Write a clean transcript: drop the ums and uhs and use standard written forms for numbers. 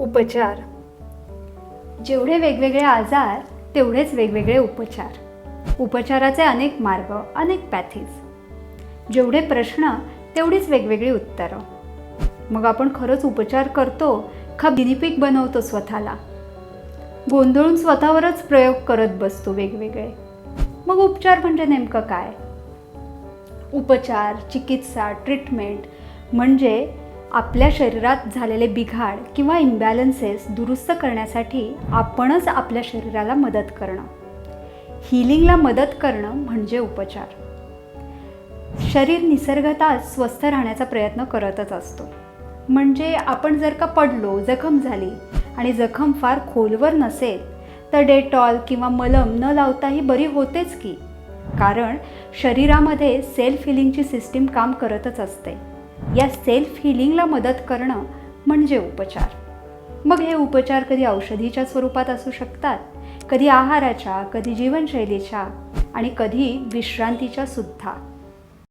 उपचार. जेवढे वेगवेगळे आजार तेवढेच वेगवेगळे उपचार. उपचाराचे अनेक मार्ग, अनेक पॅथीज. जेवढे प्रश्न तेवढीच वेगवेगळी उत्तरं. मग आपण खरंच उपचार करतो का गिनीपिग बनवतो स्वतःला? गोंधळून स्वतःवरच प्रयोग करत बसतो वेगवेगळे. मग उपचार म्हणजे नेमकं काय? उपचार, चिकित्सा, ट्रीटमेंट म्हणजे आपल्या शरीरात झालेले बिघाड किंवा इम्बॅलन्सेस दुरुस्त करण्यासाठी आपणच आपल्या शरीराला मदत करणं. हिलिंगला मदत करणं म्हणजे उपचार. शरीर निसर्गतःच स्वस्थ राहण्याचा प्रयत्न करतच असतो. म्हणजे आपण जर का पडलो, जखम झाली आणि जखम फार खोलवर नसेल तर डेटॉल किंवा मलम न लावताही बरी होतेच की. कारण शरीरामध्ये सेल्फ हिलिंगची सिस्टीम काम करतच असते. या सेल्फ हिलिंगला मदत करणं म्हणजे उपचार. मग हे उपचार कधी औषधीच्या स्वरूपात असू शकतात, कधी आहाराच्या, कधी जीवनशैलीच्या आणि कधी विश्रांतीच्या सुद्धा.